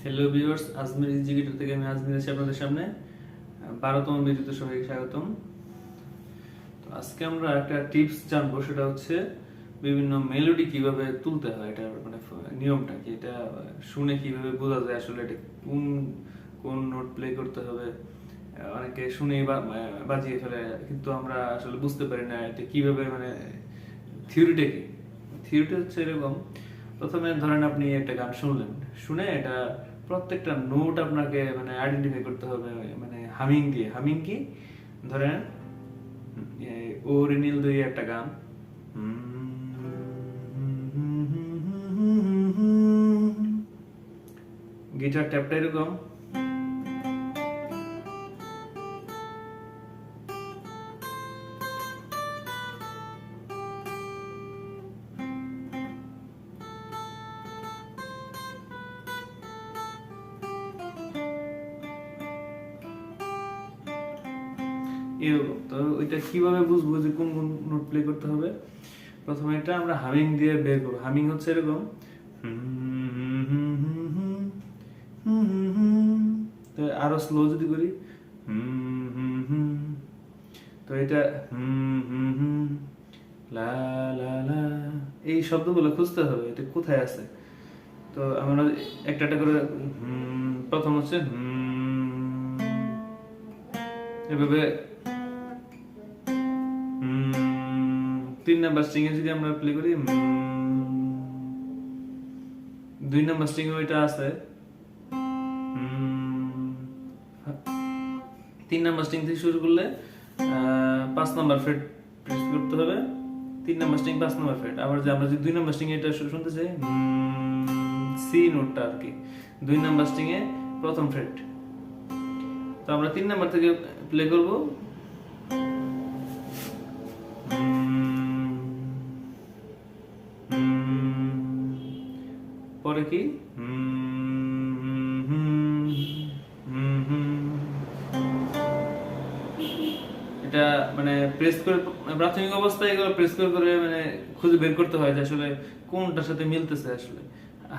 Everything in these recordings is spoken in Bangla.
Hello viewers, Ajmer easy guitar থেকে আমি আজমির আছি আপনাদের সামনে 12তম ভিডিওতে সবাইকে স্বাগতম। তো আজকে আমরা একটা টিপস জানবো, সেটা হচ্ছে বিভিন্ন মেলোডি কিভাবে তুলতে হয়, এটা মানে নিয়মটা কি, এটা শুনে কিভাবে বোঝা যায় আসলে এটা কোন কোন নোট প্লে করতে হবে। অনেকে শুনেই বাজিয়ে ফেলে, কিন্তু আমরা আসলে বুঝতে পারি না এটা কিভাবে, মানে থিওরিটা কি। থিওরিটা হচ্ছে এরকম: প্রথমে ধরেন আপনি একটা গান শুনলেন, শুনে এটা প্রত্যেকটা নোট আপনাকে মানে আইডেন্টিফাই করতে হবে, মানে হামিং কি ধরেন ও রিনিল দুই একটা গান, গিটার ট্যাপটা এরকম, এরকম। তো ওইটা কিভাবে বুঝবো যে কোন কোন নোট প্লে করতে হবে? প্রথমে এটা আমরা হামিং দিয়ে বের করবো। হামিং হচ্ছে এরকম, তো আরো স্লো যদি করি, তো এটা লা লা লা, এই শব্দগুলো খুঁজতে হবে এটা কোথায় আছে। তো আমরা একটা একটা করে, প্রথম হচ্ছে এভাবে 3 নাম্বার স্ট্রিং এ যদি আমরা প্লে করি, 2 নাম্বার স্ট্রিং এ ওইটা আছে, 3 নাম্বার স্ট্রিং থেকে শুরু করলে 5 নাম্বার ফ্রেট প্রেস করতে হবে, 3 নাম্বার স্ট্রিং 5 নাম্বার ফ্রেট। আবার যে আমরা যে 2 নাম্বার স্ট্রিং এটা শুনতে চাই, সি নোটটা আর কি, 2 নাম্বার স্ট্রিং এ প্রথম ফ্রেট। তো আমরা 3 নাম্বার থেকে প্লে করব, পরে কি এটা মানে প্রেস করে, প্রাথমিক অবস্থায় এগুলো প্রেস করে করে মানে খুঁজে বের করতে হয় যে আসলে কোনটার সাথে মিলতেছে, আসলে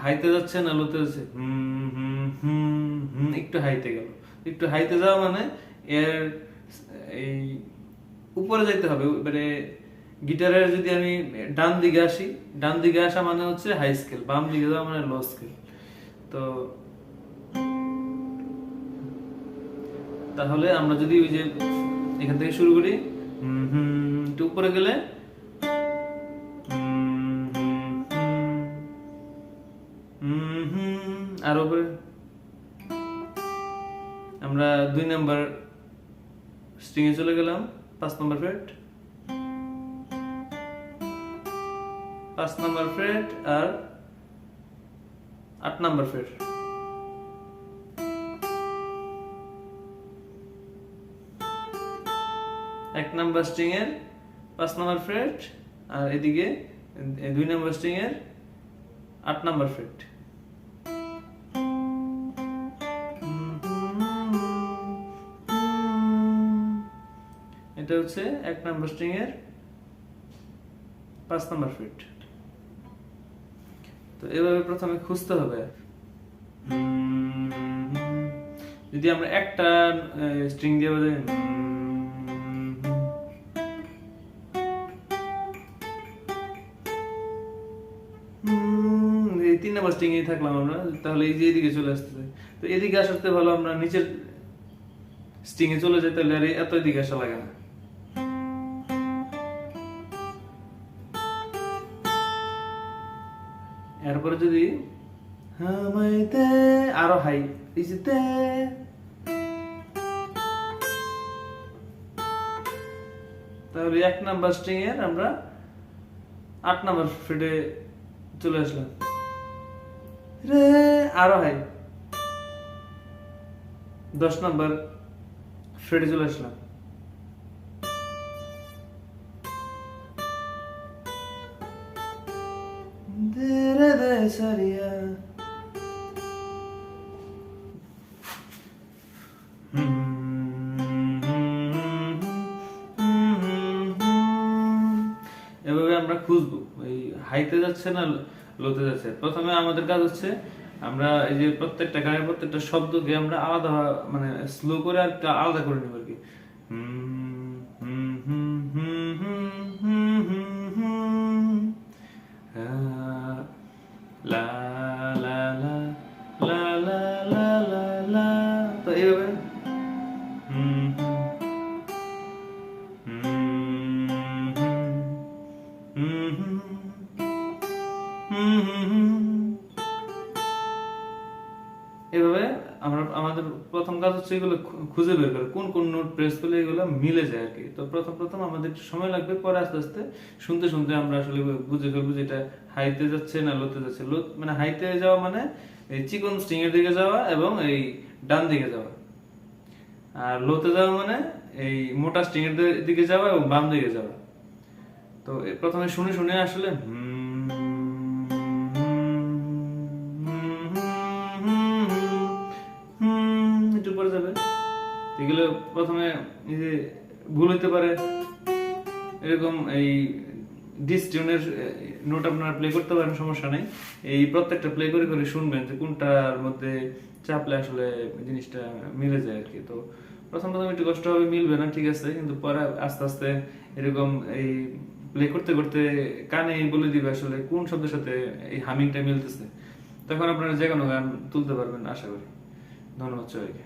হাইতে যাচ্ছে না লোতে যাচ্ছে। একটু হাইতে গেল, একটু হাইতে যাওয়া মানে এর এই উপরে যাইতে হবে। মানে গিটারের যদি আমি ডান দিকে আসি, ডান দিকে আসা মানে হচ্ছে হাই স্কেল, বাম দিকে যাওয়া মানে লো স্কেল। তো তাহলে আমরা যদি ওই যে এখান থেকে শুরু করি, একটু উপরে গেলে আর উপরে আমরা 2 নাম্বার স্ট্রিং এ চলে গেলাম, 5 নাম্বার ফ্রেট, 5 নাম্বার ফ্রেট আর 8 নাম্বার ফ্রেট। এক নাম্বার স্ট্রিং এর 5 নাম্বার ফ্রেট আর এদিকে 2 নাম্বার স্ট্রিং এর 8 নাম্বার ফ্রেট। এটা হচ্ছে 1 নাম্বার স্ট্রিং এর 5 নাম্বার ফ্রেট। তো এভাবে প্রথমে খুঁজতে হবে। যদি আমরা একটা স্ট্রিং দিয়ে বাজাই, এই 3 নাম্বার স্ট্রিং এ থাকলাম আমরা, তাহলে এই যে এদিকে চলে আসতেছে। তো এদিকে আসতে ভালো আমরা নিচের স্ট্রিং এ চলে যাই, তাহলে আর এত এদিকে আসা লাগে না। এরপরে যদি হামাইতে আরো হাই, ইজিতে, তাহলে 1 নাম্বার স্ট্রিং এর আমরা 8 নাম্বার ফ্রেটে চলে আসলাম, রে আরো হাই 10 নাম্বার ফ্রেটে চলে আসলাম। ধীরে ধীরে সারিয়া, এভাবে আমরা খুঁজবো এই হাইতে যাচ্ছে না লোতে যাচ্ছে। প্রথমে আমাদের কাজ হচ্ছে আমরা এই যে প্রত্যেকটা গানের প্রত্যেকটা শব্দকে আমরা আলাদা মানে স্লো করে আর আলাদা করে নিব আর কি। লা লা লা লা লা লা লা লা, তো এইভাবে হুম হুম হুম হুম হুম। এভাবে আমরা আমাদের প্রথম কাজ হচ্ছে এগুলো খুঁজে বের করা, কোন কোন নোট প্রেস করলে এগুলো মিলে যায় আর কি। তো প্রথম প্রথম আমাদের একটু সময় লাগবে, পরে আস্তে আস্তে শুনতে শুনতে আমরা আসলে বুঝে ফেলবো যে এটা হাইতে যাচ্ছে না লোতে যাচ্ছে। মানে হাইতে যাওয়া মানে এই চিকন স্ট্রিং এর দিকে যাওয়া এবং এই ডান দিকে যাওয়া, আর লোতে যাওয়া মানে এই মোটা স্ট্রিং এর দিকে যাওয়া এবং বাম দিকে যাওয়া। তো প্রথমে শুনে শুনে আসলে একটু পরে যাবে। এগুলো প্রথমে এই যে ভুল হইতে পারে, এরকম এই ডিসটিউনের নোট আপনারা প্লে করতে পারেন, সমস্যা নেই। এই প্রত্যেকটা প্লে করে করে শুনবেন যে কোনটার মধ্যে চাপলে আসলে জিনিসটা মিলে যায় আর কি। তো প্রথম প্রথম একটু কষ্ট হবে, মিলবে না, ঠিক আছে, কিন্তু পরে আস্তে আস্তে এরকম এই প্লে করতে করতে কানে বলে দিবে আসলে কোন শব্দের সাথে এই হামিংটা মিলতেছে। তখন আপনারা যে কোনো গান তুলতে পারবেন আশা করি। ধন্যবাদ সবাইকে।